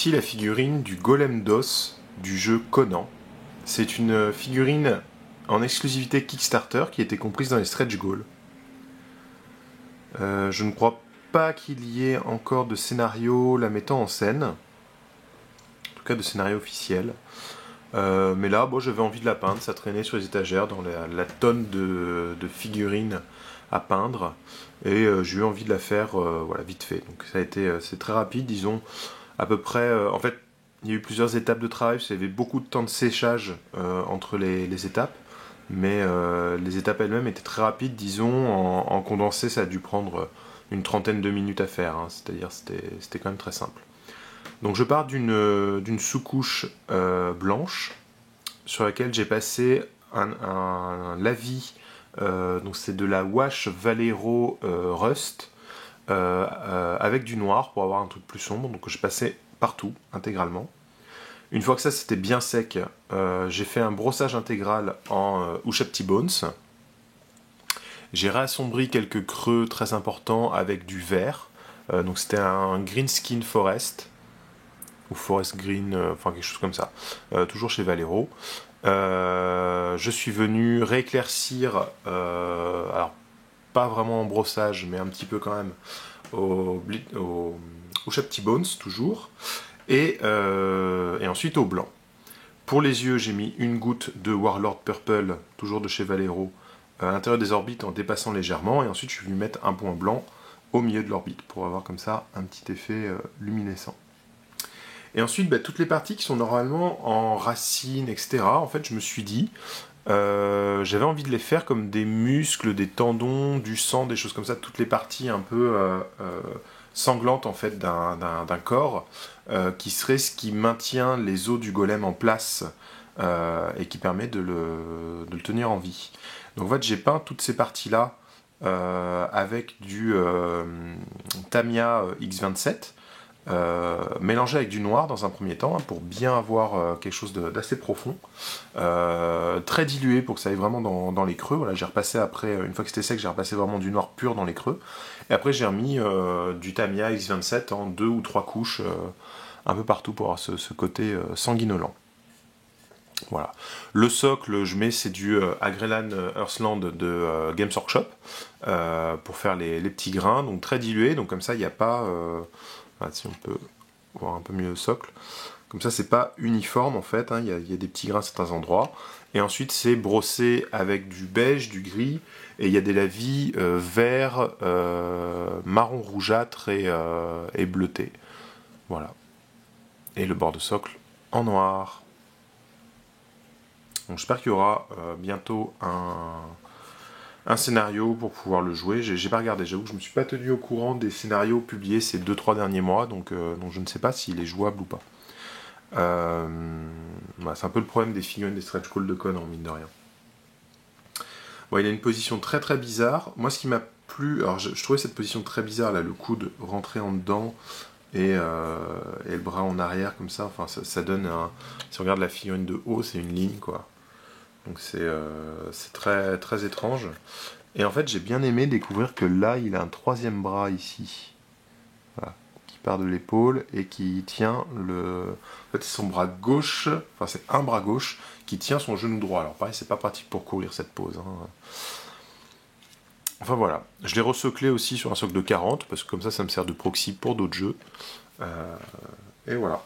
aussi la figurine du Golem d'os du jeu Conan. C'est une figurine en exclusivité Kickstarter qui était comprise dans les stretch goals. Je ne crois pas qu'il y ait encore de scénario la mettant en scène. En tout cas de scénario officiel. Mais là, bon, j'avais envie de la peindre, ça traînait sur les étagères dans la tonne de figurines à peindre. Et j'ai eu envie de la faire voilà, vite fait. Donc ça a été, c'est très rapide, disons, à peu près... en fait, il y a eu plusieurs étapes de travail, il y avait beaucoup de temps de séchage entre les étapes. Mais les étapes elles-mêmes étaient très rapides, disons, en condensé, ça a dû prendre une trentaine de minutes à faire, hein, c'est-à-dire c'était quand même très simple. Donc je pars d'une sous-couche blanche sur laquelle j'ai passé un lavis, donc c'est de la Wash Valero Rust avec du noir pour avoir un truc plus sombre, donc j'ai passé partout, intégralement. Une fois que ça c'était bien sec, j'ai fait un brossage intégral en Ushapti Bones. J'ai réassombri quelques creux très importants avec du vert. Donc c'était un Green Skin Forest. Ou Forest Green, enfin quelque chose comme ça. Toujours chez Valero. Je suis venu rééclaircir, alors pas vraiment en brossage, mais un petit peu quand même, au Ushapti Bones, toujours. Et ensuite au blanc. Pour les yeux, j'ai mis une goutte de Warlord Purple, toujours de chez Valero, à l'intérieur des orbites en dépassant légèrement. Et ensuite, je suis venu mettre un point blanc au milieu de l'orbite pour avoir comme ça un petit effet luminescent. Et ensuite, toutes les parties qui sont normalement en racines, etc., en fait, je me suis dit, j'avais envie de les faire comme des muscles, des tendons, du sang, des choses comme ça, toutes les parties un peu sanglantes en fait d'un corps, qui serait ce qui maintient les os du golem en place et qui permet de le tenir en vie. Donc en fait, j'ai peint toutes ces parties-là avec du Tamiya X27. Mélangé avec du noir dans un premier temps hein, pour bien avoir quelque chose d'assez profond, très dilué pour que ça aille vraiment dans les creux. Voilà, j'ai repassé après, une fois que c'était sec, j'ai repassé vraiment du noir pur dans les creux. Et après j'ai remis du Tamiya X27 en 2 ou 3 couches un peu partout pour avoir ce côté sanguinolent. Voilà. Le socle, je mets, c'est du Agrellan Earthland de Games Workshop pour faire les petits grains, donc très dilué, donc comme ça il n'y a pas... si on peut voir un peu mieux le socle. Comme ça, c'est pas uniforme en fait, hein, y a des petits grains à certains endroits. Et ensuite, c'est brossé avec du beige, du gris, et il y a des lavis vert, marron rougeâtre et bleuté. Voilà. Et le bord de socle en noir. Donc j'espère qu'il y aura bientôt un scénario pour pouvoir le jouer. J'ai pas regardé, j'avoue que je me suis pas tenu au courant des scénarios publiés ces 2-3 derniers mois, donc je ne sais pas s'il est jouable ou pas. C'est un peu le problème des figurines des stretch goals de Conan, mine de rien. Bon, il a une position très très bizarre. Moi, ce qui m'a plu, alors je trouvais cette position très bizarre, là, le coude rentré en dedans et le bras en arrière, comme ça. Enfin, ça donne un... Si on regarde la figurine de haut, c'est une ligne, quoi. Donc c'est très, très étrange. Et en fait, j'ai bien aimé découvrir que là, il a un troisième bras ici. Voilà, qui part de l'épaule et qui tient le... En fait, c'est son bras gauche, enfin c'est un bras gauche qui tient son genou droit. Alors pareil, c'est pas pratique pour courir cette pose. Hein. Enfin voilà, je l'ai resoclé aussi sur un socle de 40, parce que comme ça me sert de proxy pour d'autres jeux. Et voilà.